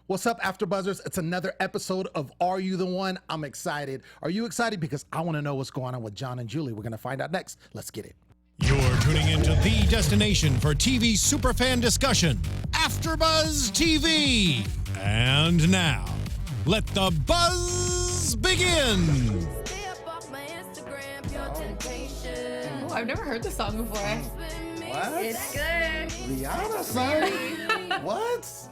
What's up, AfterBuzzers? It's another episode of Are You the One? I'm excited. Are you excited? Because I want to know what's going on with John and Julie. We're going to find out next. Let's get it. You're tuning into the destination for TV superfan discussion, AfterBuzz TV. And now, let the buzz begin. Oh, I've never heard this song before. What? It's good. Rihanna, son? What?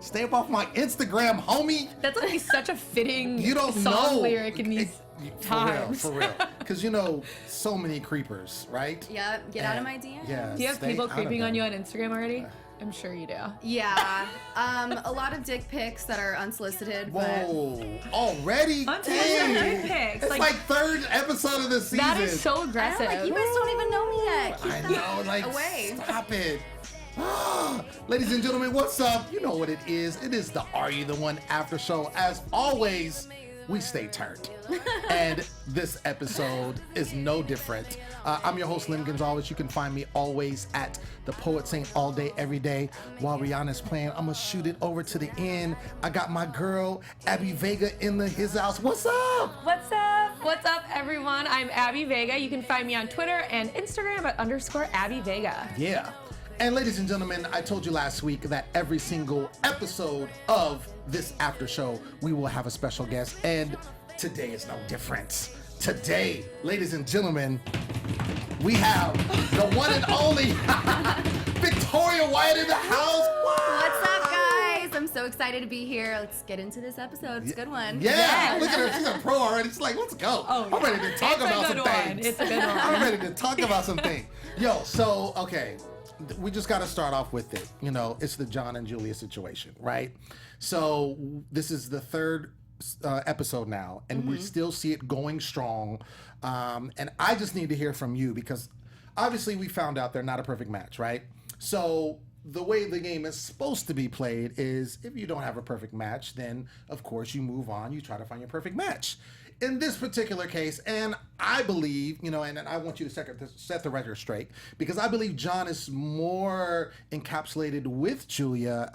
Stay up off my Instagram, homie. That's like such a fitting You don't song know. lyric in these times. For real. Because you know, so many creepers, right? Yep, get out of my DM. Yeah. Do you have stay people out of creeping on them. you on Instagram already? I'm sure you do. Yeah, a lot of dick pics that are unsolicited. Whoa, already? Unsolicited Dang. dick pics. It's like third episode of the season. That is so But aggressive. like, you guys don't even know me yet. Keep I that know, like, away. stop it. Ladies and gentlemen, what's up? You know what it is. It is the Are You the One after show. As always, we stay turned. And this episode is no different. I'm your host, Lem Gonsalves. You can find me always at the Poet Saint all day, every day. While Rihanna's playing, I'm going to shoot it over to the end. I got my girl, Abby Vega, in his house. What's up? What's up? What's up, everyone? I'm Abby Vega. You can find me on Twitter and Instagram at _Abby Vega. Yeah. And ladies and gentlemen, I told you last week that every single episode of this after show, we will have a special guest. And today is no different. Today, ladies and gentlemen, we have the one and only Victoria Wyatt in the house. What's up, guys? I'm so excited to be here. Let's get into this episode. It's a good one. Yeah, look at her. She's a pro already. She's like, let's go. Oh, I'm ready to talk It's a about good some one. things. It's a good one. I'm ready to talk about some things. Yo, so, okay. We just got to start off with it. You know, it's the John and Julia situation, right? So this is the third episode now, and we still see it going strong. And I just need to hear from you because obviously we found out they're not a perfect match, right? So the way the game is supposed to be played is if you don't have a perfect match, then of course you move on. You try to find your perfect match. In this particular case, and I believe, you know, and I want you to set the record straight, because I believe John is more encapsulated with Julia,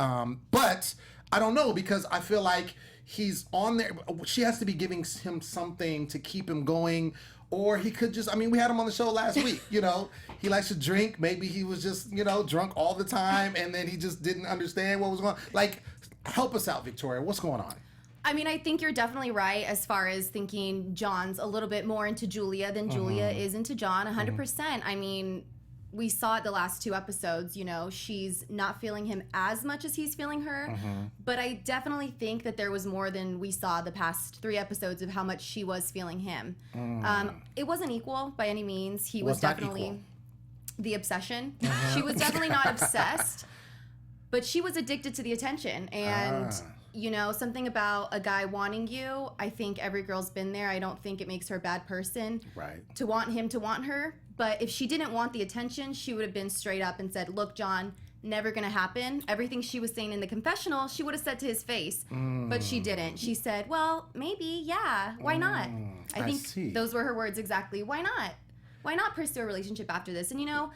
but I don't know, because I feel like he's on there. She has to be giving him something to keep him going, or he could just, I mean, we had him on the show last week, you know, he likes to drink. Maybe he was just, you know, drunk all the time, and then he just didn't understand what was going on. Like, help us out, Victoria. What's going on? I mean, I think you're definitely right as far as thinking John's a little bit more into Julia than Julia is into John, 100%. I mean, we saw it the last two episodes, you know, she's not feeling him as much as he's feeling her. But I definitely think that there was more than we saw the past 3 episodes of how much she was feeling him. It wasn't equal by any means. He was definitely the obsession. She was definitely not obsessed, but she was addicted to the attention. And you know, something about a guy wanting you, I think every girl's been there. I don't think it makes her a bad person to want him to want her. But if she didn't want the attention, she would have been straight up and said, look, John, never gonna happen. Everything she was saying in the confessional, she would have said to his face. But she didn't. She said, well, maybe, yeah, why not? I think those were her words exactly. Why not? Why not pursue a relationship after this? And you know,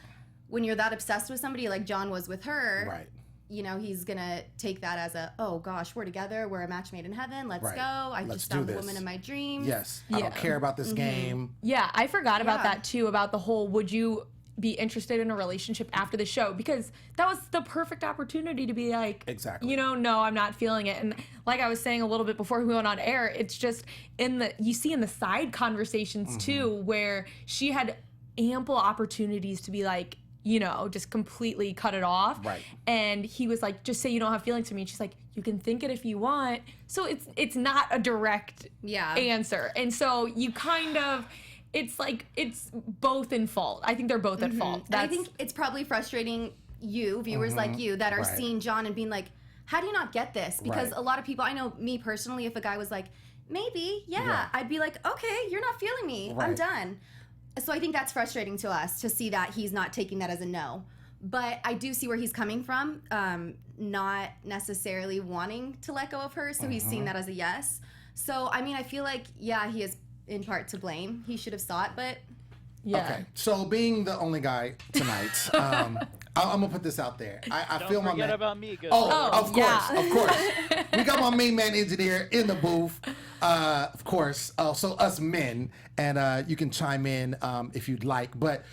when you're that obsessed with somebody like John was with her, you know, he's gonna take that as a, oh gosh, we're together, we're a match made in heaven, let's go. I just found the woman of my dreams. I don't care about this game. Yeah, I forgot about that too, about the whole, would you be interested in a relationship after the show? Because that was the perfect opportunity to be like, you know, no, I'm not feeling it. And like I was saying a little bit before we went on air, it's just you see in the side conversations too, where she had ample opportunities to be like, you know, just completely cut it off. And he was like, just say you don't have feelings for me. And she's like, you can think it if you want. So it's not a direct answer. And so you kind of, it's like, it's both in fault. I think they're both at fault. And I think it's probably frustrating you, viewers like you, that are seeing John and being like, how do you not get this? Because a lot of people, I know me personally, if a guy was like, maybe, I'd be like, okay, you're not feeling me. I'm done. So I think that's frustrating to us to see that he's not taking that as a no. But I do see where he's coming from, not necessarily wanting to let go of her, so he's seeing that as a yes. So, I mean, I feel like, yeah, he is in part to blame. He should have sought, but... Okay, so being the only guy tonight, I'm gonna put this out there. I feel my man. Don't forget about me, good. Of course. We my main man engineer in the booth, of course. So us men, and you can chime in if you'd like. But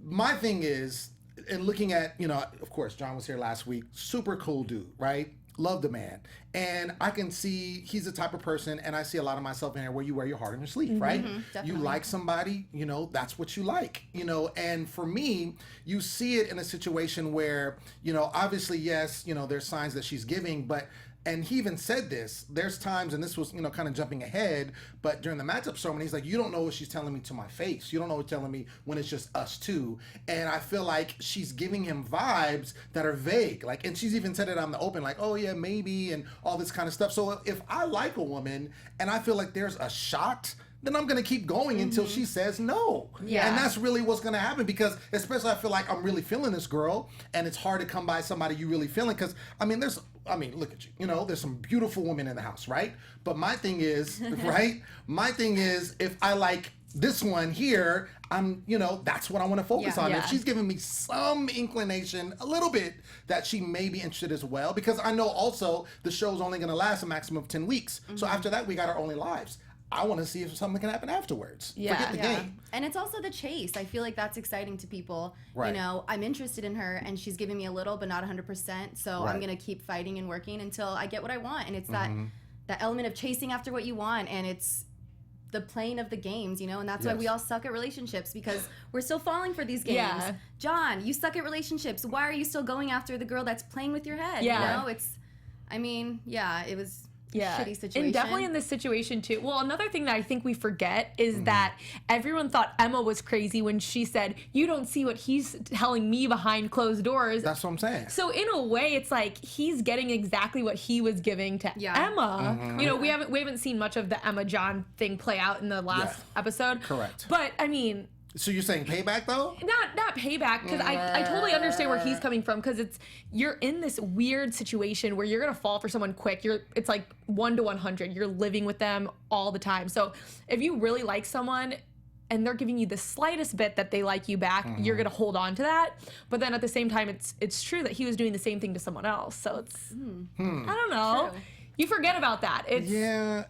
my thing is, in looking at, of course, John was here last week. Super cool dude, right? Love the man. And I can see he's the type of person, and I see a lot of myself in here where you wear your heart on your sleeve, right? You like somebody, that's what you like, and for me, you see it in a situation where, obviously, yes, there's signs that she's giving, and he even said this, there's times, and this was, kind of jumping ahead, but during the matchup ceremony, he's like, you don't know what she's telling me to my face. You don't know what she's telling me when it's just us two. And I feel like she's giving him vibes that are vague. Like, and she's even said it on the open, like, oh yeah, maybe, and all this kind of stuff. So if I like a woman and I feel like there's a shot, then I'm going to keep going until she says no. Yeah. And that's really what's going to happen, because especially I feel like I'm really feeling this girl, and it's hard to come by somebody you really feeling, because, look at you. There's some beautiful women in the house, right? But my thing is, right? My thing is, if I like this one here, that's what I want to focus on. Yeah. If she's giving me some inclination, a little bit, that she may be interested as well, because I know also the show's only going to last a maximum of 10 weeks. So after that, we got our only lives. I want to see if something can happen afterwards. Forget the game. And it's also the chase. I feel like that's exciting to people. Right. I'm interested in her, and she's giving me a little, but not 100%. So I'm going to keep fighting and working until I get what I want. And it's that element of chasing after what you want, and it's the playing of the games, and that's why we all suck at relationships, because we're still falling for these games. Yeah. John, you suck at relationships. Why are you still going after the girl that's playing with your head? Yeah. It was shitty situation. And definitely in this situation too. Well, another thing that I think we forget is that everyone thought Emma was crazy when she said, you don't see what he's telling me behind closed doors. That's what I'm saying. So in a way, it's like he's getting exactly what he was giving to Emma. We haven't seen much of the Emma John thing play out in the last episode. Correct. But so you're saying payback though? Not payback, because I totally understand where he's coming from, because you're in this weird situation where you're gonna fall for someone quick. It's like 1 to 100. You're living with them all the time. So if you really like someone and they're giving you the slightest bit that they like you back, you're gonna hold on to that. But then at the same time, it's true that he was doing the same thing to someone else. So it's I don't know. True. You forget about that. And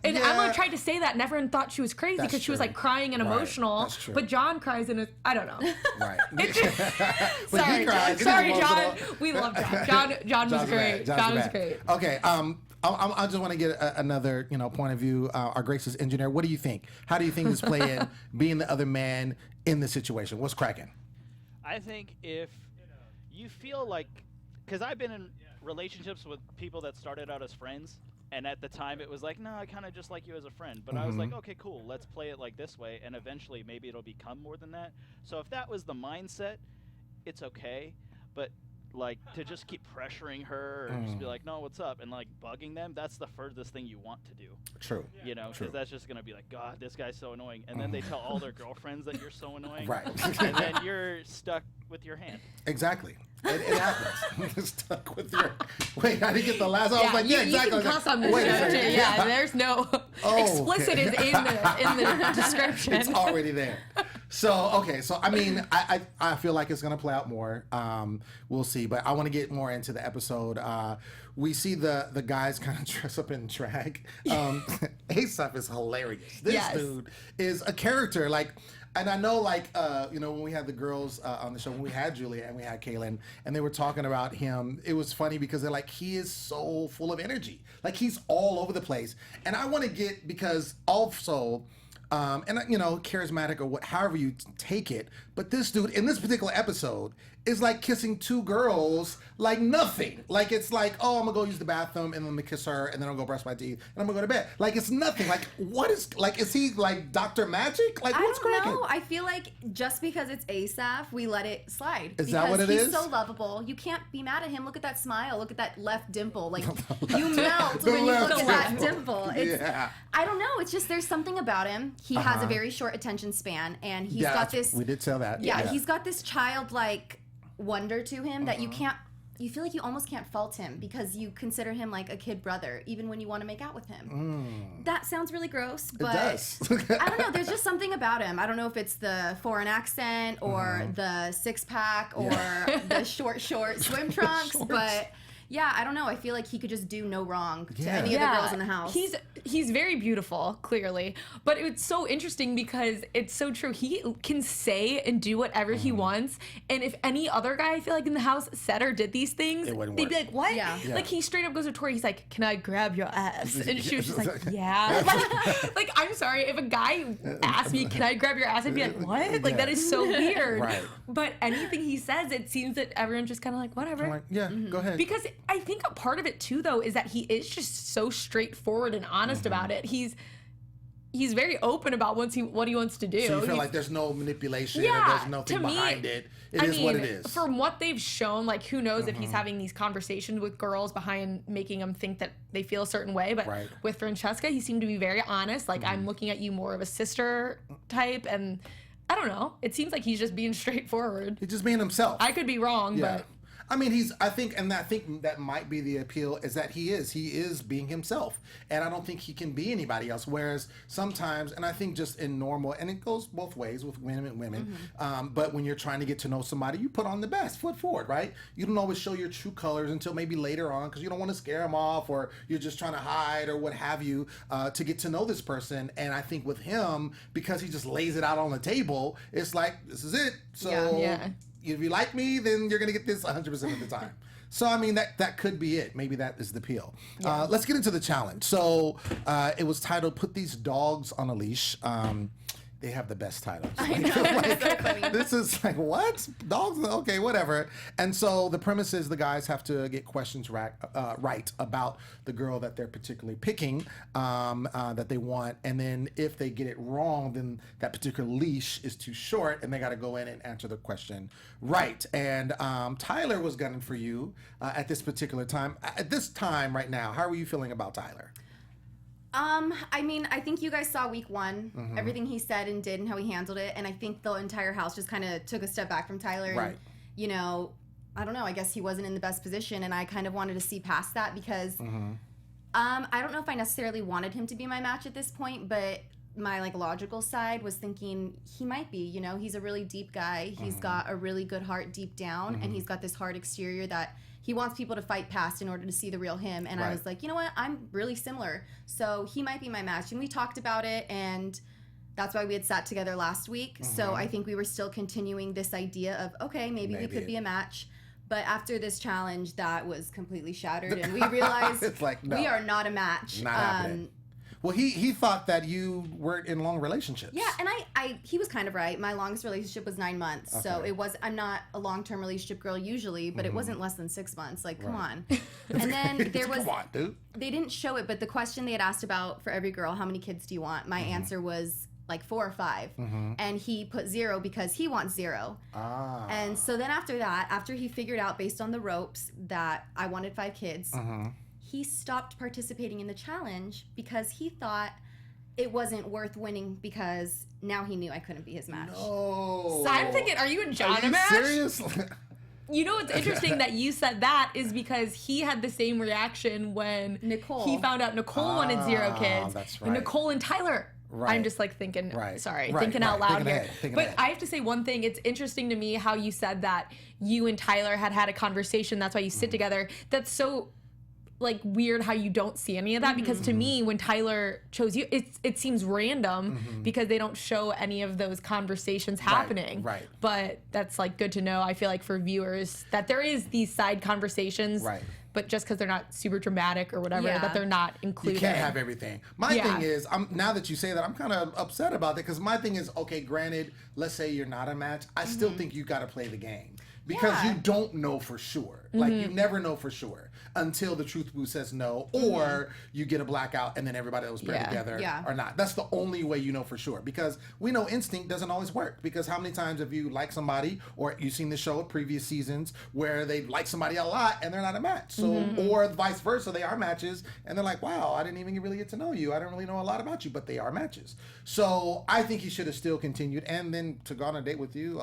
Emma tried to say that, and everyone thought she was crazy because she was like crying and emotional. That's true. But John cries and I don't know. Right. Sorry, John. We love John. John was great. John was great. Okay. I just want to get another point of view. Our gracious engineer, what do you think? How do you think this play in being the other man in this situation? What's cracking? I think if you feel like, because I've been in relationships with people that started out as friends. And at the time, it was like, no, I kind of just like you as a friend. But I was like, okay, cool, let's play it like this way. And eventually, maybe it'll become more than that. So if that was the mindset, it's okay. But, like, to just keep pressuring her or just be like, no, what's up? And, like, bugging them, that's the furthest thing you want to do. True. Because that's just going to be like, God, this guy's so annoying. And then they tell all their girlfriends that you're so annoying. Right. And then you're stuck with your hand. Exactly. It happens. Stuck with your. Wait, I didn't get the last. I was like, exactly. You can cuss on this show too. Yeah, there's no explicit is in the description. It's already there. So okay, so I feel like it's gonna play out more. We'll see, but I want to get more into the episode. We see the guys kind of dress up in drag. Asaph is hilarious. This dude is a character. And I know, when we had the girls on the show, when we had Julia and we had Kaylin, and they were talking about him, it was funny because they're like, he is so full of energy. Like, he's all over the place. And I want to get, because also, charismatic or however you take it, but this dude, in this particular episode, is like kissing two girls like nothing. Like, it's like, oh, I'm gonna go use the bathroom and then I'm gonna kiss her and then I'll go brush my teeth and I'm gonna go to bed. Like, it's nothing. Like, what is he like Dr. Magic? Like, what's cracking? I don't know. I feel like just because it's Asaph, we let it slide. Is that what it is? Because he's so lovable. You can't be mad at him. Look at that smile. Look at that left dimple. Like, you melt when you look at that dimple. I don't know. It's just, there's something about him. He has a very short attention span, and he's got this. We did tell that. Yeah, he's got this childlike wonder to him that you feel like you almost can't fault him because you consider him like a kid brother, even when you want to make out with him. That sounds really gross, but it does. I don't know. There's just something about him. I don't know if it's the foreign accent or the 6-pack or the short swim trunks, but Yeah, I don't know. I feel like he could just do no wrong to any of the girls in the house. He's very beautiful, clearly. But it's so interesting because it's so true. He can say and do whatever he wants. And if any other guy, I feel like, in the house said or did these things, they'd be like, what? Yeah. Like, he straight up goes to Tori, he's like, can I grab your ass? And she was just like, yeah. Like, I'm sorry, if a guy asked me, can I grab your ass? I'd be like, what? Like, that is so weird. Right. But anything he says, it seems that everyone's just kind of like, whatever. I'm like, go ahead. Because I think a part of it too, though, is that he is just so straightforward and honest about it. He's very open about what he wants to do. So you feel like there's no manipulation, or there's nothing behind it. It is what it is. From what they've shown, like, who knows if he's having these conversations with girls behind making them think that they feel a certain way. But with Francesca, he seemed to be very honest. Like, I'm looking at you more of a sister type, and I don't know. It seems like he's just being straightforward. He's just being himself. I could be wrong, but I mean, I think that might be the appeal, is that he is being himself, and I don't think he can be anybody else. Whereas sometimes, and I think just in normal, and it goes both ways with women and women, but when you're trying to get to know somebody, you put on the best foot forward, right? You don't always show your true colors until maybe later on, because you don't want to scare them off, or you're just trying to hide or what have you, to get to know this person. And I think with him, because he just lays it out on the table, it's like, this is it. So if you like me, then you're going to get this 100% of the time. So, I mean, that could be it. Maybe that is the appeal. Let's get into the challenge. So, it was titled, Put These Dogs on a Leash. They have the best titles. I know. It's so funny. This is like, what? Dogs? Okay, whatever. And so the premise is the guys have to get questions right about the girl that they're particularly picking, that they want. And then if they get it wrong, then that particular leash is too short, and they got to go in and answer the question right. And Tyler was gunning for you at this particular time. At this time right now, how are you feeling about Tyler? I mean, I think you guys saw week 1, everything he said and did and how he handled it. And I think the entire house just kind of took a step back from Tyler. Right. And, you know, I don't know, I guess he wasn't in the best position. And I kind of wanted to see past that because I don't know if I necessarily wanted him to be my match at this point, but my logical side was thinking he might be, you know, he's a really deep guy. He's got a really good heart deep down, and he's got this hard exterior that he wants people to fight past in order to see the real him. And I was like, you know what? I'm really similar. So he might be my match. And we talked about it, and that's why we had sat together last week. So I think we were still continuing this idea of, okay, maybe we could be a match. But after this challenge, that was completely shattered, and we realized it's like, no, we are not a match. Not happening. Well, he thought that you weren't in long relationships. Yeah, and he was kind of right. My longest relationship was 9 months, so I'm not a long-term relationship girl usually, but it wasn't less than 6 months. Like, come on. And then there was, come on, dude. They didn't show it, but the question they had asked about for every girl, how many kids do you want? My answer was like 4 or 5, and he put 0 because he wants 0. And so then after that, after he figured out based on the ropes that I wanted 5 kids. He stopped participating in the challenge because he thought it wasn't worth winning because now he knew I couldn't be his match. No. So I'm thinking, are you and John a match? Seriously? You know what's interesting that you said that is because he had the same reaction when he found out Nicole wanted 0 kids. That's right. And Nicole and Tyler. Right. I'm just like thinking, thinking out out loud thinking here. ahead. But I have to say one thing. It's interesting to me how you said that you and Tyler had a conversation. That's why you sit together. That's so weird how you don't see any of that, because to me when Tyler chose you, it seems random because they don't show any of those conversations happening. Right. But that's good to know. I feel like for viewers that there is these side conversations. Right. But just because they're not super dramatic or whatever, that they're not included. You can't have everything. My thing is, now that you say that, I'm kind of upset about it, because my thing is, okay, granted, let's say you're not a match, I still think you got to play the game. Because you don't know for sure. You never know for sure until the truth booth says no, or you get a blackout and then everybody that was paired together or not. That's the only way you know for sure. Because we know instinct doesn't always work. Because how many times have you liked somebody, or you've seen the show of previous seasons where they like somebody a lot and they're not a match? So, or vice versa, they are matches and they're like, wow, I didn't even really get to know you. I don't really know a lot about you, but they are matches. So I think he should have still continued, and then to go on a date with you,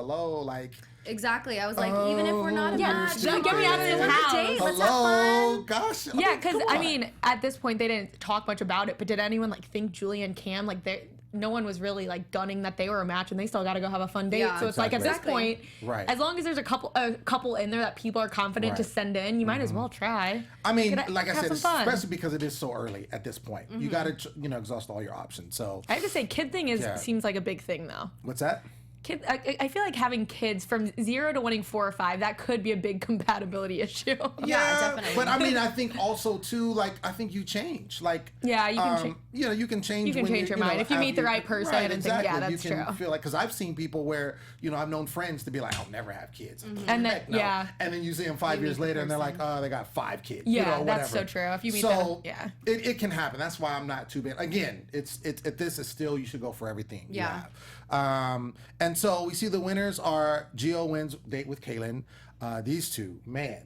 Exactly. I was like, even if we're not a match, get me out of this house. Let's have fun. Gosh. Yeah, because I mean, at this point they didn't talk much about it, but did anyone think Julia and Cam no one was really like gunning that they were a match, and they still got to go have a fun date. Yeah, so it's like at this point, right. as long as there's a couple in there that people are confident to send in, you might as well try. I mean, like I said, especially because it is so early at this point, you got to exhaust all your options. So I have to say, kid thing seems like a big thing though. What's that? Kids, I feel like having kids from 0 to winning 4 or 5, that could be a big compatibility issue. Yeah, definitely. But I mean, I think also too, like, I think you change. Like, yeah, you can change. You know, you can change. You can change your mind if you meet the right person. Right, and exactly. think, yeah, that's you can true. Feel like, because I've seen people where, you know, I've known friends to be like, I'll never have kids. And then, no. And then you see them 5 years later, and they're like, oh, they got 5 kids. Yeah, you know, that's so true. If you meet them, yeah, it can happen. That's why I'm not too bad. Again, it's this is still, you should go for everything. Yeah. And so we see the winners are Gio wins date with Kaylin. These two, man,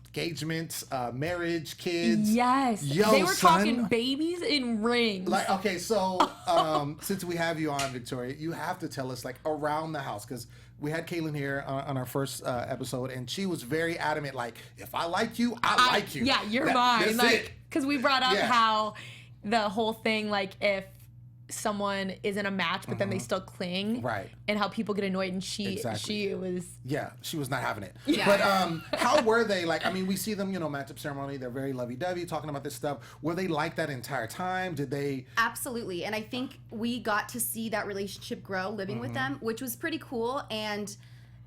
engagements, marriage, kids. Yes. Yo, they were son. talking babies in rings. Like, okay, so since we have you on, Victoria, you have to tell us like around the house, because we had Kaylin here on our first episode, and she was very adamant, like, if I like you, I like you. Yeah, you're mine. That's Like, because we brought up how the whole thing, like, if someone is in a match but then they still cling, right, and how people get annoyed, and she was she was not having it. Yeah. But how were they? Like, I mean, we see them, you know, matchup ceremony, they're very lovey-dovey talking about this stuff. Were they like that entire time? Did they? Absolutely. And I think we got to see that relationship grow living with them, which was pretty cool. And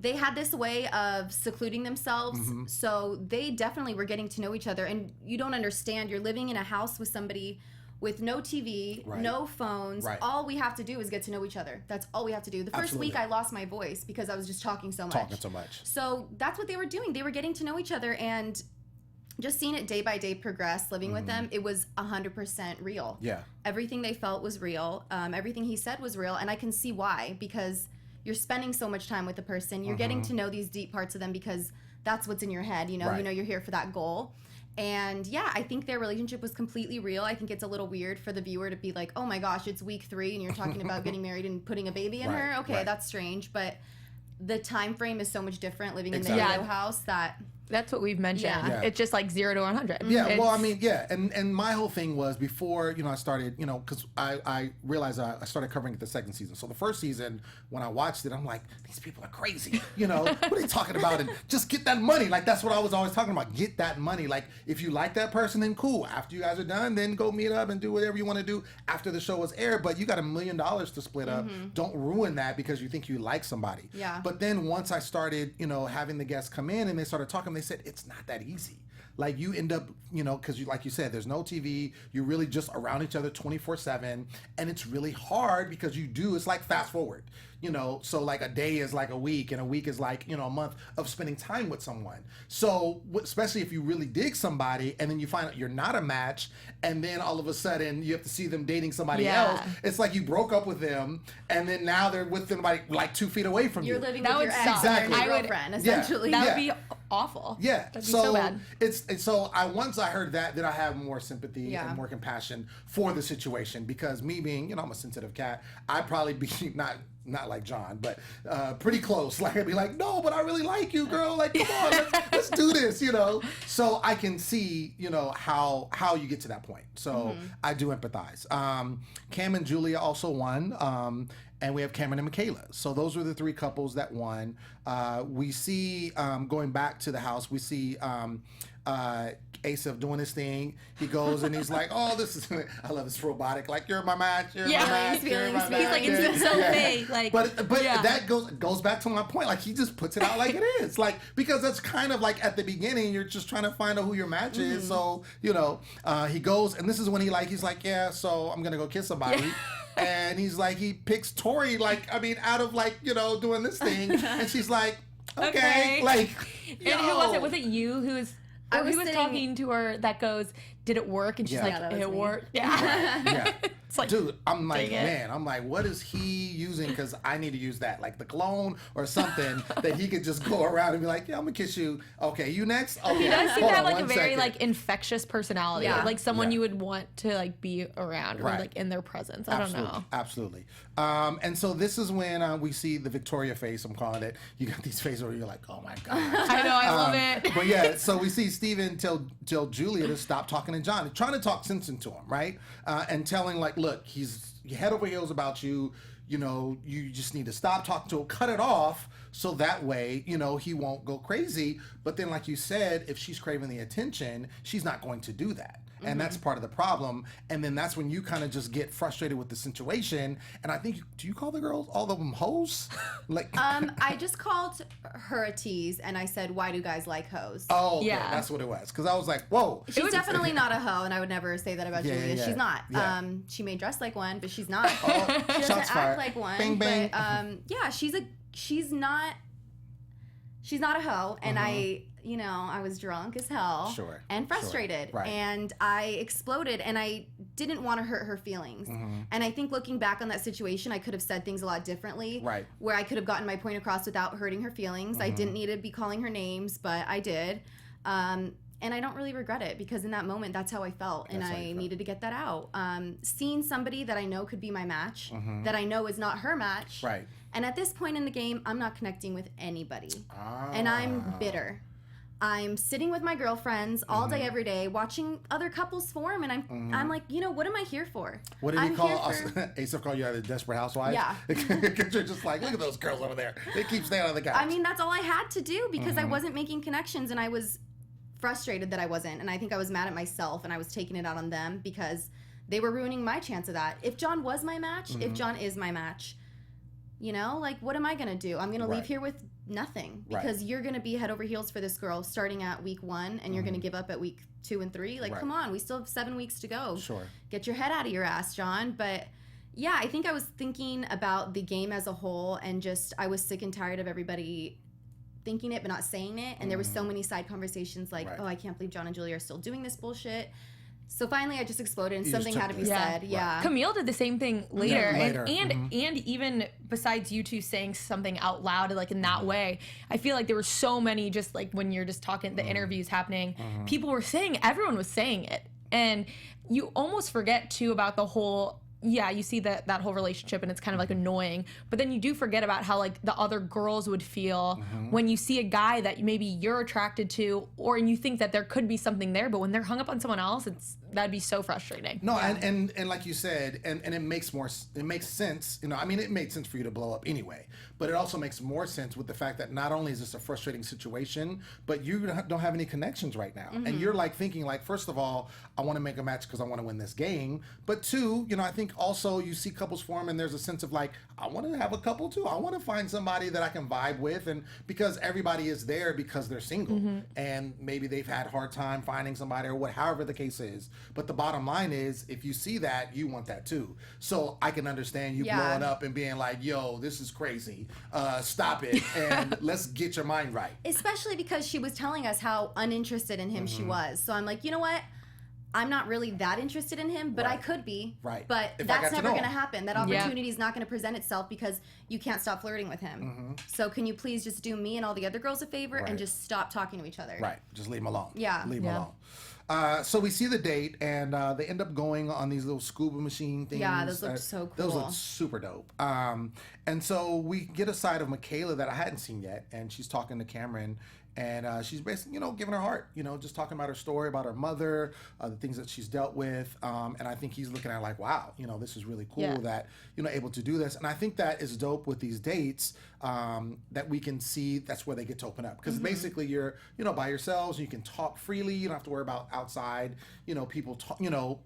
they had this way of secluding themselves, so they definitely were getting to know each other. And you don't understand, you're living in a house with somebody with no TV, no phones. All we have to do is get to know each other. That's all we have to do. The first week I lost my voice because I was just talking so much. So that's what they were doing. They were getting to know each other, and just seeing it day by day progress, living with them, it was 100% real. Yeah. Everything they felt was real. Everything he said was real, and I can see why, because you're spending so much time with the person. You're getting to know these deep parts of them because that's what's in your head. You know, you're here for that goal. And yeah, I think their relationship was completely real. I think it's a little weird for the viewer to be like, oh my gosh, it's week 3 and you're talking about getting married and putting a baby in her. Okay, that's strange. But the time frame is so much different living in the Idaho house that... That's what we've mentioned. Yeah. It's just like 0 to 100. Yeah, well, I mean, yeah, and my whole thing was before, you know, I started, you know, because I realized I started covering it the second season. So the first season, when I watched it, I'm like, these people are crazy. You know, what are they talking about? And just get that money. Like, that's what I was always talking about. Get that money. Like, if you like that person, then cool. After you guys are done, then go meet up and do whatever you want to do after the show was aired. But you got $1 million to split up. Don't ruin that because you think you like somebody. Yeah. But then once I started, you know, having the guests come in and they started talking, they said, it's not that easy. Like, you end up, you know, because you, like you said, there's no TV. You're really just around each other 24/7, and it's really hard because it's like fast forward, you know. So like a day is like a week, and a week is like, you know, a month of spending time with someone. So especially if you really dig somebody, and then you find out you're not a match, and then all of a sudden you have to see them dating somebody else. It's like you broke up with them, and then now they're with somebody like 2 feet away from you. You're living with your ex and your girlfriend, essentially. That would be awful. Yeah. That'd be so bad. Once I heard that, then I have more sympathy and more compassion for the situation, because me being, you know, I'm a sensitive cat, I'd probably be not like John, but pretty close. Like, I'd be like, no, but I really like you, girl. Like, come on, let's do this, you know. So I can see, you know, how you get to that point. So I do empathize. Cam and Julia also won. And we have Cameron and Michaela. So those were the 3 couples that won. We see, going back to the house, we see Asaph doing his thing. He goes and he's like, oh, this is, I love this robotic, like, you're my match, you're my match. He's like, it's so fake. Like, but that goes back to my point. Like, he just puts it out like it is. Like, because that's kind of like at the beginning, you're just trying to find out who your match is. So, you know, he goes, and this is when he's like, yeah, so I'm going to go kiss somebody. And he's like, he picks Tori, like, I mean, out of, like, you know, doing this thing. And she's like, okay. Like, and who was it? Was it you who was... I was talking to her that goes, did it work? And she's like, it worked. Yeah. It's like, dude, I'm like, man, I'm like, what is he using? Because I need to use that, like the cologne or something that he could just go around and be like, yeah, I'm gonna kiss you. Okay, you next? Okay. He does seem to have like a very like infectious personality. Yeah. Like someone you would want to like be around or like in their presence. I don't know. Absolutely. And so this is when we see the Victoria face, I'm calling it. You got these faces where you're like, oh my God. I know, I love it. But yeah, so we see Steven tell Julia to stop talking to John, trying to talk sense into him, right? And telling like, look, he's head over heels about you. You know, you just need to stop talking to him, cut it off, so that way, you know, he won't go crazy. But then, like you said, if she's craving the attention, she's not going to do that. And that's part of the problem. And then that's when you kind of just get frustrated with the situation. And I think, do you call the girls, all of them, hoes? Like, I just called her a tease, and I said, "Why do guys like hoes?" Oh, okay, that's what it was. Because I was like, whoa. She's definitely not a hoe, and I would never say that about Julia. She's not. Yeah. She may dress like one, but she's not. Oh, She doesn't act like one. Bing, bing. But yeah, she's not a hoe, and I was drunk as hell and frustrated. Right. And I exploded, and I didn't want to hurt her feelings. And I think looking back on that situation, I could have said things a lot differently. Right. Where I could have gotten my point across without hurting her feelings. I didn't need to be calling her names, but I did. And I don't really regret it, because in that moment, that's how I felt, and I needed to get that out. Seeing somebody that I know could be my match, that I know is not her match. Right. And at this point in the game, I'm not connecting with anybody. And I'm bitter. I'm sitting with my girlfriends all day, every day, watching other couples form, and I'm like, what am I here for? What did he call us? Asaph called you the Desperate Housewives? Yeah. Because you're just like, look at those girls over there. They keep staying on the couch. I mean, that's all I had to do, because I wasn't making connections, and I was frustrated that I wasn't, and I think I was mad at myself, and I was taking it out on them because they were ruining my chance of that. If John was my match, if John is my match, like, what am I gonna do? I'm gonna leave here with nothing, because you're gonna be head over heels for this girl starting at week 1, and you're gonna give up at week 2 and 3. Like, come on, we still have 7 weeks to go. Get your head out of your ass, John. But yeah, I think I was thinking about the game as a whole, and just I was sick and tired of everybody thinking it but not saying it, and there were so many side conversations like, oh, I can't believe John and Julia are still doing this bullshit. So finally I just exploded, and something had to be said. Yeah. Camille did the same thing later. And even besides you two saying something out loud, like in that way, I feel like there were so many, just like when you're just talking, the interviews happening, people were saying, everyone was saying it. And you almost forget too about the whole, you see that whole relationship, and it's kind of like annoying, but then you do forget about how like the other girls would feel when you see a guy that maybe you're attracted to, and you think that there could be something there, but when they're hung up on someone else, that'd be so frustrating. No, and like you said, and it makes sense. I mean, it made sense for you to blow up anyway, but it also makes more sense with the fact that not only is this a frustrating situation, but you don't have any connections right now, and you're like thinking like, first of all, I want to make a match because I want to win this game, but two, I think also you see couples form, and there's a sense of like, I want to have a couple too. I want to find somebody that I can vibe with, and because everybody is there because they're single, and maybe they've had a hard time finding somebody, or however the case is. But the bottom line is, if you see that, you want that too. So I can understand you blowing up and being like, yo, this is crazy. Stop it, and let's get your mind right. Especially because she was telling us how uninterested in him she was. So I'm like, you know what? I'm not really that interested in him, but I could be. Right. But that's never going to happen. That opportunity is not going to present itself because you can't stop flirting with him. So can you please just do me and all the other girls a favor and just stop talking to each other? Right. Just leave him alone. Yeah. Leave him alone. So we see the date, and they end up going on these little scuba machine things. Yeah, those looked so cool. Those look super dope. And so we get a side of Michaela that I hadn't seen yet, and she's talking to Cameron, and she's basically, giving her heart, just talking about her story, about her mother, the things that she's dealt with. And I think he's looking at her like, wow, this is really cool that, able to do this. And I think that is dope with these dates, that we can see that's where they get to open up. Because basically you're, by yourselves, you can talk freely. You don't have to worry about outside, people,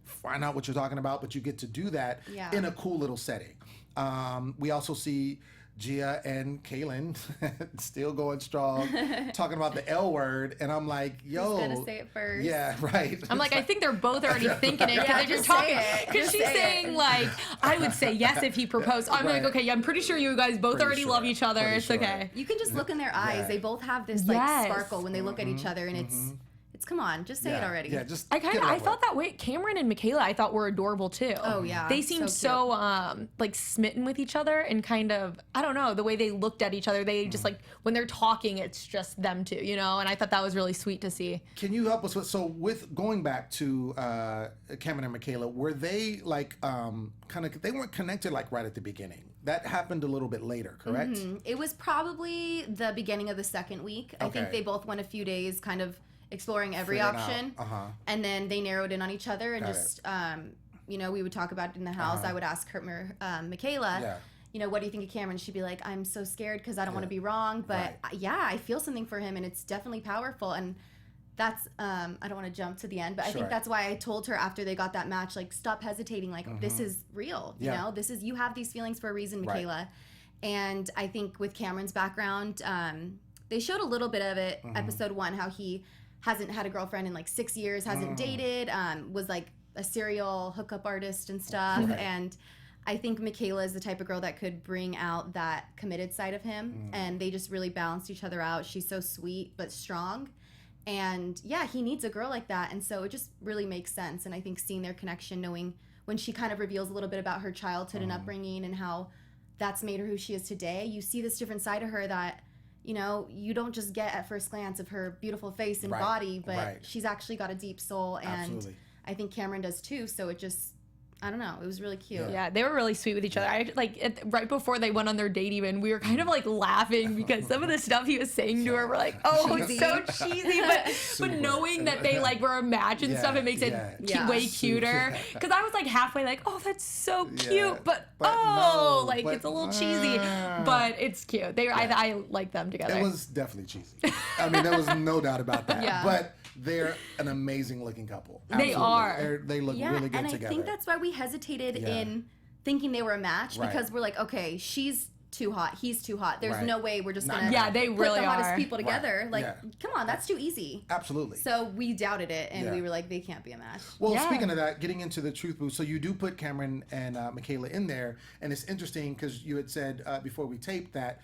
find out what you're talking about, but you get to do that in a cool little setting. We also see Gia and Kaylin still going strong, talking about the L word, and I'm like, yo. Who's gonna say it first? Yeah, right. I'm like, I think they're both already thinking it, because they're talking. Because she's saying, like, I would say yes if he proposed. I'm like, okay, I'm pretty sure you guys both already love each other. It's okay. You can just look in their eyes. They both have this, like, sparkle when they look at each other, and it's come on, just say it already. Yeah, just I felt that way. Cameron and Michaela, I thought, were adorable too. Oh yeah, they seemed so like smitten with each other, and kind of, I don't know, the way they looked at each other. They just like, when they're talking, it's just them two, and I thought that was really sweet to see. Can you help us with going back to Cameron and Michaela? Were they like they weren't connected like right at the beginning? That happened a little bit later, correct? It was probably the beginning of the second week. I think they both went a few days, kind of exploring every option, and then they narrowed in on each other and we would talk about it in the house. I would ask her, Michaela, what do you think of Cameron? She'd be like, I'm so scared because I don't want to be wrong. But I feel something for him, and it's definitely powerful. And that's, I don't want to jump to the end, but I think that's why I told her after they got that match, like, stop hesitating. Like, this is real, you know? You have these feelings for a reason, Michaela. Right. And I think with Cameron's background, they showed a little bit of it, episode 1, how he hasn't had a girlfriend in like 6 years, hasn't dated, was like a serial hookup artist and stuff. Right. And I think Michaela is the type of girl that could bring out that committed side of him. And they just really balanced each other out. She's so sweet but strong. And he needs a girl like that. And so it just really makes sense. And I think seeing their connection, knowing when she kind of reveals a little bit about her childhood and upbringing and how that's made her who she is today, you see this different side of her that, you don't just get at first glance of her beautiful face and body, but she's actually got a deep soul. And I think Cameron does too. So it just, I don't know. It was really cute. Yeah, they were really sweet with each other. Right before they went on their date even, we were kind of like laughing because some of the stuff he was saying to her, we're like, oh, it's so cheesy. But knowing that they like were a match and stuff, it makes it way cuter. Because I was like halfway like, oh, that's so cute. But no, it's a little cheesy. But it's cute. I like them together. It was definitely cheesy. I mean, there was no doubt about that. But they're an amazing looking couple. Absolutely. They are. They look really good and together. I think that's why we hesitated in thinking they were a match because we're like, okay, she's too hot, he's too hot. There's no way we're just gonna they put really the hottest are. people together. Come on, that's too easy. Absolutely. So we doubted it, and we were like, they can't be a match. Well, speaking of that, getting into the truth booth, so you do put Cameron and Michaela in there, and it's interesting because you had said before we taped that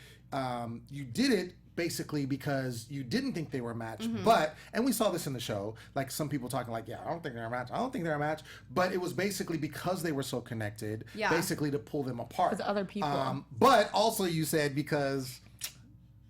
you did it basically because you didn't think they were a match, and we saw this in the show, like some people talking like, I don't think they're a match, I don't think they're a match, but it was basically because they were so connected, basically to pull them apart. Because other people. But also you said because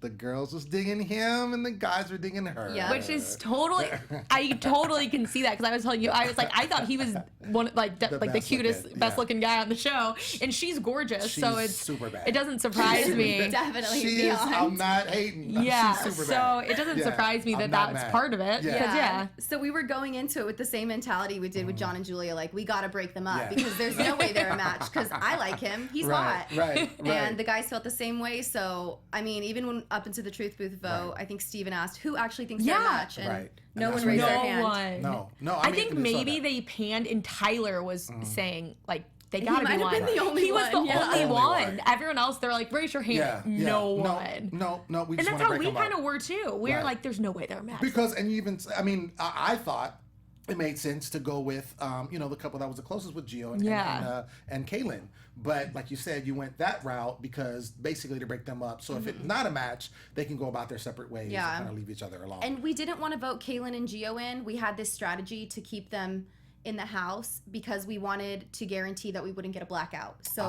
the girls was digging him and the guys were digging her. Yeah. Which is totally, I totally can see that because I was telling you, I was like, I thought he was the cutest, best looking guy on the show, and she's gorgeous. So it's super bad. It doesn't surprise me. Definitely she is. I'm not hating. Yeah. She's super so bad. It doesn't surprise me that that's part of it. Yeah. So we were going into it with the same mentality we did with John and Julia. Like, we got to break them up because there's no way they're a match because I like him. He's hot. Right. And the guys felt the same way. So, I mean, even when up into the truth booth vote, I think Steven asked who actually thinks they're a match, and no one raised their hand. No. I think maybe they panned, and Tyler was saying like they gotta be one. He might have been the only one. He was the only one. Everyone else, they're like, raise your hand. No one. No. We just and that's how we kind of were too. We were like, there's no way they're a match. Because I thought it made sense to go with the couple that was the closest with Gio and Kaylin. But like you said, you went that route because basically to break them up. So if it's not a match, they can go about their separate ways and kind of leave each other alone. And we didn't want to vote Kaylin and Gio in. We had this strategy to keep them in the house because we wanted to guarantee that we wouldn't get a blackout. So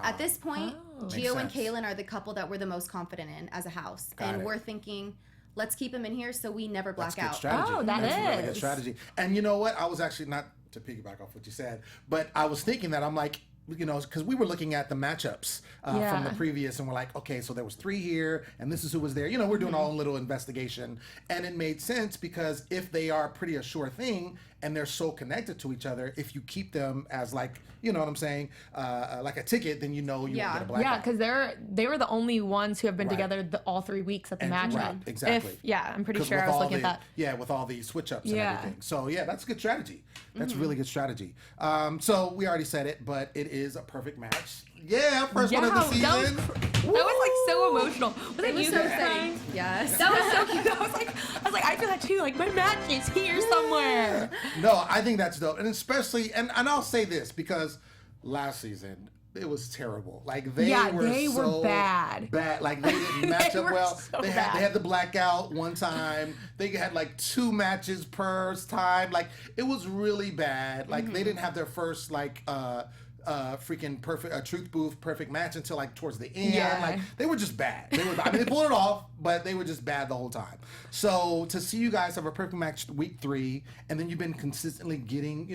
at this point, Gio and Kaylin are the couple that we're the most confident in as a house. We're thinking, let's keep them in here so we never black out. Strategy. Oh, That's a really good strategy. And you know what? I was actually, not to piggyback off what you said, but I was thinking that I'm like, because we were looking at the matchups from the previous, and we're like, okay, so there was 3 here, and this is who was there. We're doing our own little investigation, and it made sense because if they are pretty a sure thing, and they're so connected to each other, if you keep them as like, you know what I'm saying, like a ticket, then you won't get a blackout. Yeah, because they were the only ones who have been together all 3 weeks at the matchup. Right, exactly. I'm pretty sure I was looking at that. Yeah, with all the switch ups and everything. So yeah, that's a good strategy. That's really good strategy. So we already said it, but it is a perfect match. Yeah, first one of the season. That was like so emotional. Was it you so crying? Yes. That was so cute. I was like, I feel that too. Like, my match is here somewhere. No, I think that's dope. And especially, and I'll say this because last season, it was terrible. Like, they were bad. Like, they didn't match up well. So they had the blackout one time. They had like 2 matches per time. Like, it was really bad. Like, they didn't have their first like freaking perfect truth booth perfect match until like towards the end. Like, they were just bad. They pulled it off, but they were just bad the whole time. So to see you guys have a perfect match week 3, and then you've been consistently getting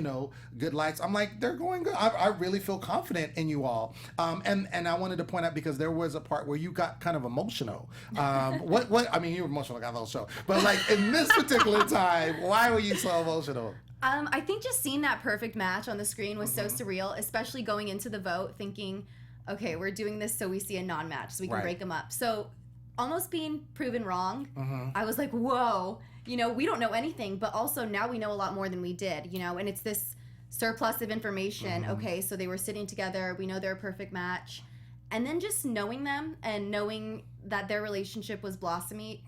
good lights, I'm like, they're going good. I really feel confident in you all. And I wanted to point out because there was a part where you got kind of emotional. What I mean, you were emotional like the whole show, but like in this particular time, why were you so emotional? I think just seeing that perfect match on the screen was so surreal, especially going into the vote thinking, okay, we're doing this so we see a non-match so we can break them up. So almost being proven wrong, I was like, whoa, you know, we don't know anything, but also now we know a lot more than we did, you know, and it's this surplus of information. Okay, so they were sitting together, we know they're a perfect match. And then just knowing them and knowing that their relationship was blossoming.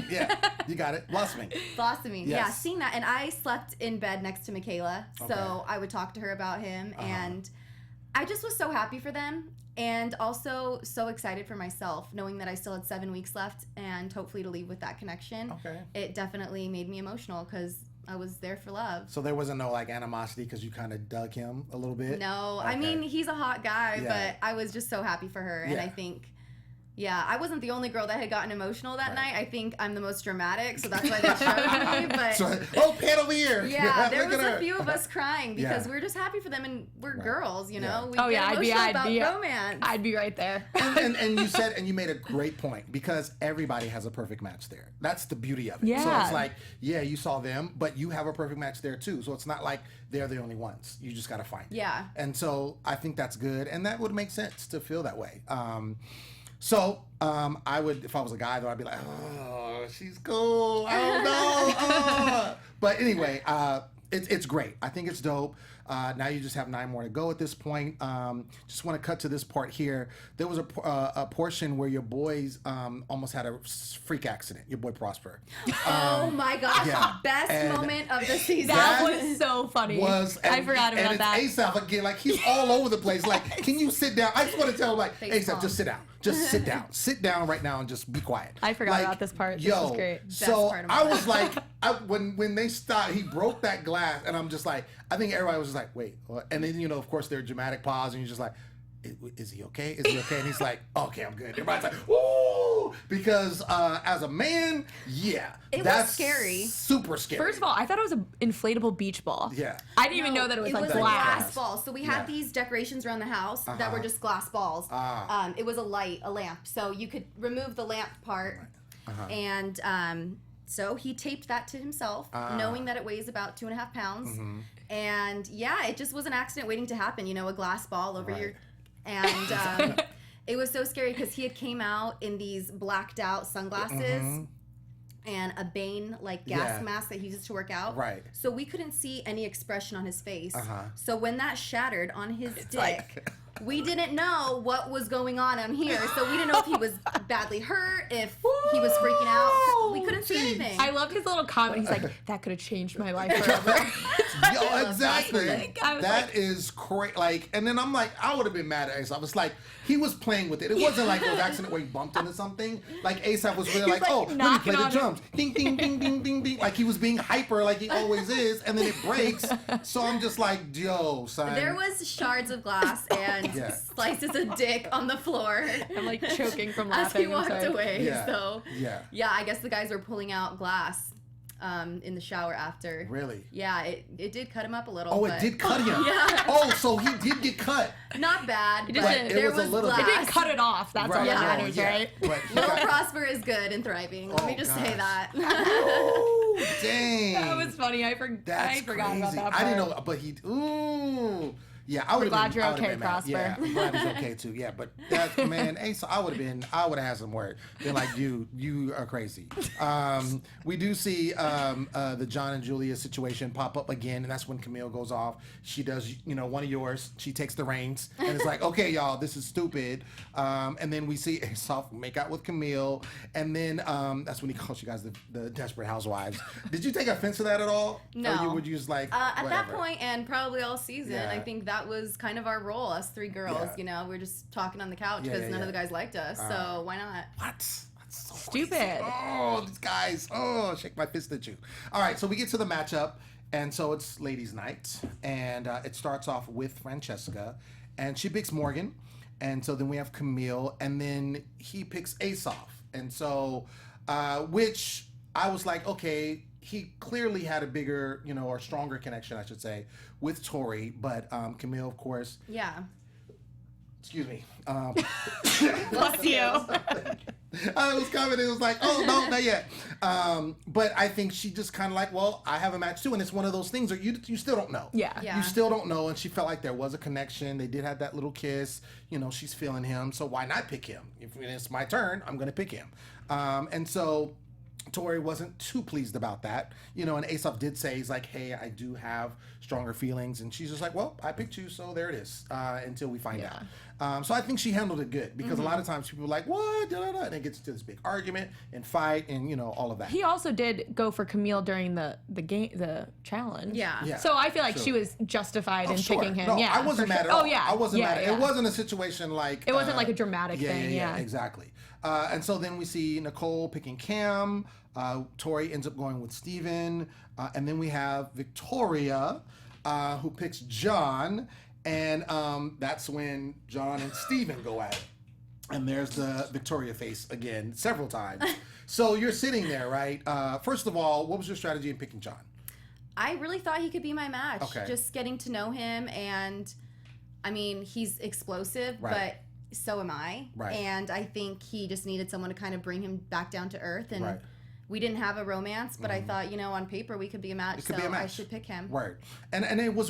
Yeah, you got it. Blossoming. Yes. Yeah, seeing that. And I slept in bed next to Michaela, so I would talk to her about him. And I just was so happy for them and also so excited for myself, knowing that I still had 7 weeks left and hopefully to leave with that connection. It definitely made me emotional because I was there for love. So there wasn't no like animosity because you kind of dug him a little bit? No. I mean, he's a hot guy, but I was just so happy for her. And I think... Yeah, I wasn't the only girl that had gotten emotional that night. I think I'm the most dramatic, so that's why they showed me. But pan over here. Yeah, there was a few of us crying because we were just happy for them, and we're girls, you know. We get emotional about romance. I'd be right there. and you said, and you made a great point because everybody has a perfect match there. That's the beauty of it. Yeah. So it's like, yeah, you saw them, but you have a perfect match there too. So it's not like they're the only ones. You just got to find it. Yeah. And so I think that's good, and that would make sense to feel that way. So I would, if I was a guy, though, I'd be like, oh, she's cool. I don't know. But anyway, it's great. I think it's dope. Now you just have 9 more to go at this point. Just want to cut to this part here. There was a portion where your boys almost had a freak accident. Your boy Prosper. Oh my gosh! Best moment of the season. That was so funny. I forgot about that. And it's Asaph again. Like he's all over the place. Like, can you sit down? I just want to tell him, like, Asaph, just sit down. Just sit down. Sit down right now and just be quiet. I forgot about this part. This was great. So I was like, when they stopped, he broke that glass, and I'm just like, I think everybody was just like, wait. What? And then, you know, of course, there's dramatic pause, and you're just like, is he okay? Is he okay? And he's like, okay, I'm good. Everybody's like, woo! Because as a man, it was scary. Super scary. First of all, I thought it was an inflatable beach ball. Yeah. I didn't even know that it was like glass. A glass ball. So we had these decorations around the house that were just glass balls. It was a lamp. So you could remove the lamp part. And so he taped that to himself, knowing that it weighs about 2.5 pounds. And yeah, it just was an accident waiting to happen. You know, a glass ball over your... And it was so scary because he had came out in these blacked out sunglasses and a Bane like gas mask that he uses to work out. Right. So we couldn't see any expression on his face. So when that shattered on his dick, we didn't know what was going on here. So we didn't know if he was badly hurt, if he was freaking out. We couldn't see anything. I loved his little comment. He's like, that could have changed my life forever. Yo, exactly. That is crazy. Like, and then I'm like, I would have been mad at Asaph. It's like he was playing with it. It wasn't like an accident where he bumped into something. Like Asaph was really like, oh, let me play the drums. Ding, ding, ding, ding, ding, ding. Like he was being hyper, like he always is, and then it breaks. So I'm just like, yo, son. There was shards of glass and slices of dick on the floor. I'm like choking from laughing. As he walked away. Yeah. So yeah, I guess the guys were pulling out glass in the shower after. Really? Yeah, it did cut him up a little. Oh, it did cut him. Yeah. Oh, so he did get cut. Not bad. But there was a little glass. It didn't cut it off. That's all that matters, right? Little Prosper is good and thriving. Let me just say that. Oh, dang. That was funny. I forgot about that part. I didn't know, but he. Ooh. Yeah, I would have glad you're okay, Prosper. Yeah, I'm glad he's okay too. Yeah, but that man, Ace, I would have had some word. Been like, you are crazy. We do see the John and Julia situation pop up again, and that's when Camille goes off. She does, one of yours. She takes the reins and it's like, okay, y'all, this is stupid. And then we see Asaph make out with Camille, and then that's when he calls you guys the Desperate Housewives. Did you take offense to that at all? No. Or would you just like at that point, and probably all season, I think that was kind of our role, us 3 girls. We're just talking on the couch because none of the guys liked us, so why not? What? That's so stupid. Crazy. Oh, these guys. Oh, shake my fist at you. All right, so we get to the matchup, and so it's ladies' night, and it starts off with Francesca, and she picks Morgan, and so then we have Camille, and then he picks Asaph, and so which I was like, okay, he clearly had a bigger, or stronger connection, I should say, with Tori, but Camille, of course. Yeah. Excuse me. Bless you. I was coming. It was like, oh no, not yet. But I think she just kind of like, well, I have a match too, and it's one of those things where you still don't know. Yeah. You still don't know, and she felt like there was a connection. They did have that little kiss. You know, she's feeling him, so why not pick him? If it's my turn, I'm gonna pick him. And so Tori wasn't too pleased about that, you know, and Asaph did say, he's like, hey, I do have stronger feelings, and she's just like, well, I picked you, so there it is, until we find out. So I think she handled it good, because a lot of times people are like, what, and it gets into this big argument and fight and, you know, all of that. He also did go for Camille during the challenge. Yeah. So I feel like she was justified in picking him. No, Yeah, I wasn't mad at all. Oh yeah. I wasn't mad. Yeah. It wasn't a situation like it wasn't like a dramatic thing. Yeah, exactly. And so then we see Nicole picking Cam. Tori ends up going with Steven. And then we have Victoria, who picks John. And that's when John and Steven go at it. And there's the Victoria face again, several times. So you're sitting there, right? First of all, what was your strategy in picking John? I really thought he could be my match. Okay. Just getting to know him, and I mean, he's explosive, but so am I. Right. And I think he just needed someone to kind of bring him back down to earth. And we didn't have a romance, but I thought, you know, on paper we could be a match, so I should pick him. Right. And it was,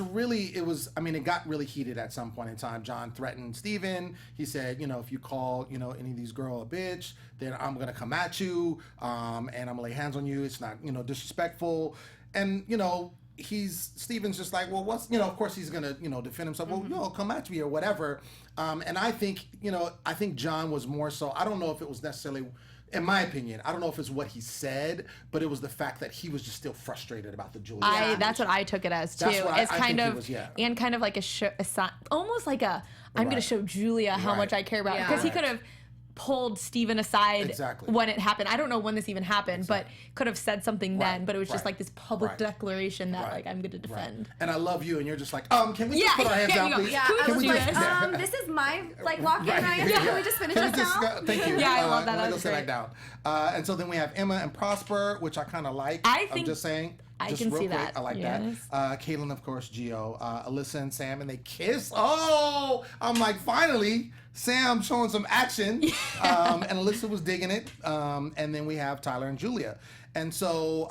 I mean, it got really heated at some point in time. John threatened Steven. He said, you know, if you call, you know, any of these girls a bitch, then I'm going to come at you, and I'm going to lay hands on you. It's not, you know, disrespectful. And, you know, Steven's just like, well, what's, you know, of course he's going to, you know, defend himself. Well, yo, come at me or whatever. And I think, you know, John was more so, I don't know if it was necessarily, in my opinion, I don't know if it's what he said, but it was the fact that he was just still frustrated about the Julia. That's what I took it as too. It's kind of, and kind of like almost like I'm going to show Julia how much I care about it. Because he could have pulled Steven aside when it happened. I don't know when this even happened, but could have said something then, but it was just like this public declaration that like I'm going to defend. And I love you, and you're just like, can we just put our hands down, please? Yeah, I was like, this is my like lock-in. Can we just finish this now? Thank you. Yeah, I love that. Let me go sit back down. And so then we have Emma and Prosper, which I kind of like. I'm just saying. I just can real see quick, that. I like that. Kaylin, of course, Gio, Alyssa and Sam, and they kiss. Oh, I'm like, finally, Sam showing some action. And Alyssa was digging it. And then we have Tyler and Julia. And so,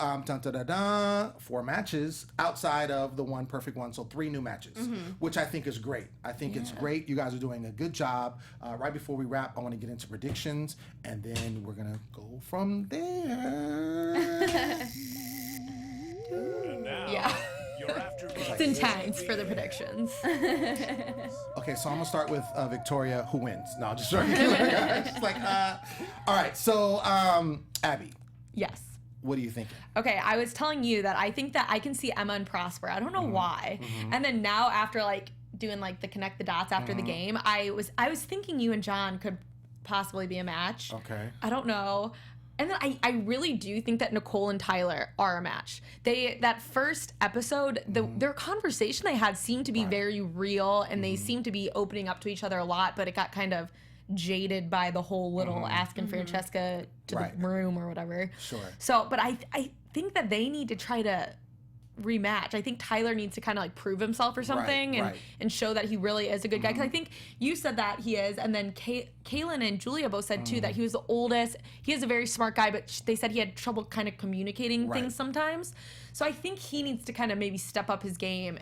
4 matches outside of the one perfect one. So 3 new matches, which I think is great. I think it's great. You guys are doing a good job. Right before we wrap, I want to get into predictions, and then we're going to go from there. And now, your AfterBuzz. It's intense for the predictions. Okay, so I'm gonna start with Victoria, who wins. No, just joking. Just like, all right. So, Abby. Yes. What are you thinking? Okay, I was telling you that I think that I can see Emma and Prosper. I don't know why. And then now after like doing like the connect the dots after the game, I was thinking you and John could possibly be a match. Okay. I don't know. And then I really do think that Nicole and Tyler are a match. That first episode, their conversation they had seemed to be very real, and they seemed to be opening up to each other a lot, but it got kind of jaded by the whole little asking Francesca to the room or whatever. Sure. So, but I think that they need to try to rematch. I think Tyler needs to kind of like prove himself or something and show that he really is a good guy. Because I think you said that he is, and then Kaylin and Julia both said too that he was the oldest. He is a very smart guy, but they said he had trouble kind of communicating things sometimes. So I think he needs to kind of maybe step up his game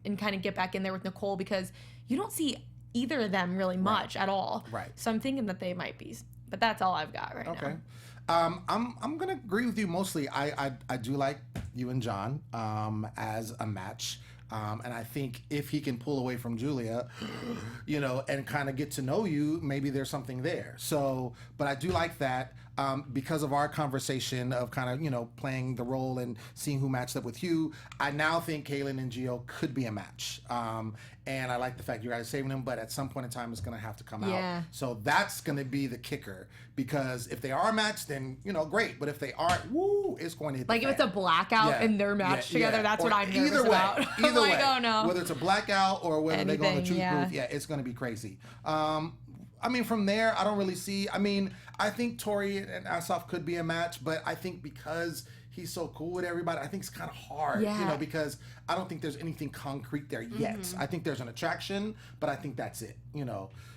and kind of get back in there with Nicole, because you don't see either of them really much at all. Right. So I'm thinking that they might be, but that's all I've got right now. I'm gonna agree with you mostly. I do like you and John as a match. And I think if he can pull away from Julia, you know, and kind of get to know you, maybe there's something there. So, but I do like that because of our conversation of kind of, you know, playing the role and seeing who matched up with you. I now think Kaylin and Gio could be a match. And I like the fact you guys are saving them, but at some point in time, it's going to have to come out. So that's going to be the kicker, because if they are a match, then, you know, great. But if they aren't, it's going to hit like the if fan. it's a blackout in their match together, that's what I'm nervous either way, about. Either I'm like, way, oh no. whether it's a blackout or whether they go on the truth booth, it's going to be crazy. I mean, from there, I don't really see. I mean, I think Tori and Asaph could be a match, but I think because he's so cool with everybody. I think it's kind of hard, because I don't think there's anything concrete there yet. I think there's an attraction, but I think that's it,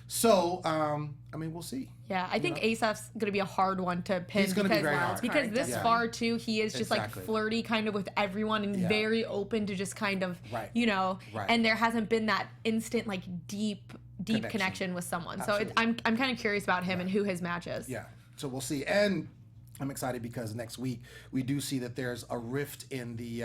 So, I mean, we'll see. Yeah, I think Asaph's going to be a hard one to pin. He's going to be very hard. Because this far, too, he is just like flirty kind of with everyone and very open to just kind of, and there hasn't been that instant, like, deep connection with someone. Absolutely. So I'm kind of curious about him and who his match is. Yeah, so we'll see. And I'm excited because next week we do see that there's a rift in the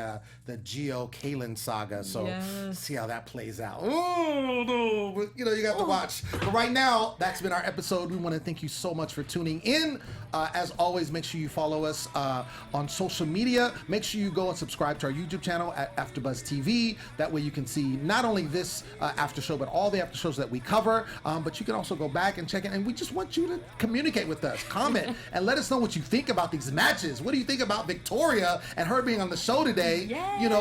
Gio Kalen saga. So see how that plays out. Oh, you got to watch. But right now, that's been our episode. We want to thank you so much for tuning in. As always, make sure you follow us on social media. Make sure you go and subscribe to our YouTube channel at AfterBuzz TV. That way you can see not only this after show, but all the after shows that we cover. But you can also go back and check it. And we just want you to communicate with us, comment, and let us know what you think about these matches. What do you think about Victoria and her being on the show today?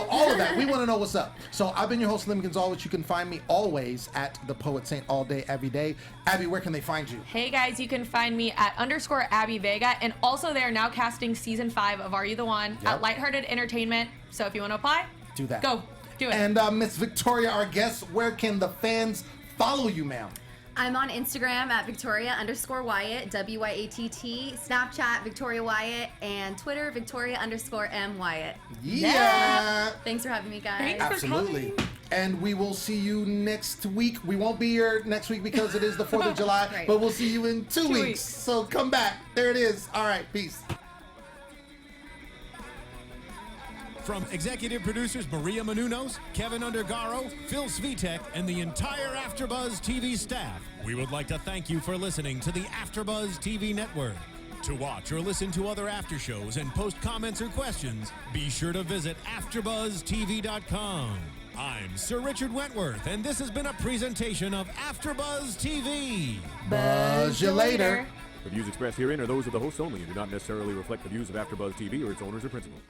All of that. We want to know what's up. So I've been your host, Lem Gonsalves. You can find me always at The Poet Saint all day, every day. Abby, where can they find you? Hey guys, you can find me at _Abby Vega, and also they are now casting season 5 of Are You the One at Lighthearted Entertainment. So if you want to apply, do that. Go, do it. And Miss Victoria, our guest, where can the fans follow you, ma'am? I'm on Instagram at Victoria_Wyatt, WYATT, Snapchat Victoria Wyatt, and Twitter Victoria_M Wyatt. Yeah. Thanks for having me, guys. Thanks Absolutely. And we will see you next week. We won't be here next week because it is the 4th of July, Right. but we'll see you in 2 weeks. So come back. There it is. All right. Peace. From executive producers Maria Menounos, Kevin Undergaro, Phil Svitek, and the entire AfterBuzz TV staff, we would like to thank you for listening to the AfterBuzz TV network. To watch or listen to other after shows and post comments or questions, be sure to visit AfterBuzzTV.com. I'm Sir Richard Wentworth, and this has been a presentation of AfterBuzz TV. Buzz you later. The views expressed herein are those of the hosts only and do not necessarily reflect the views of AfterBuzz TV or its owners or principals.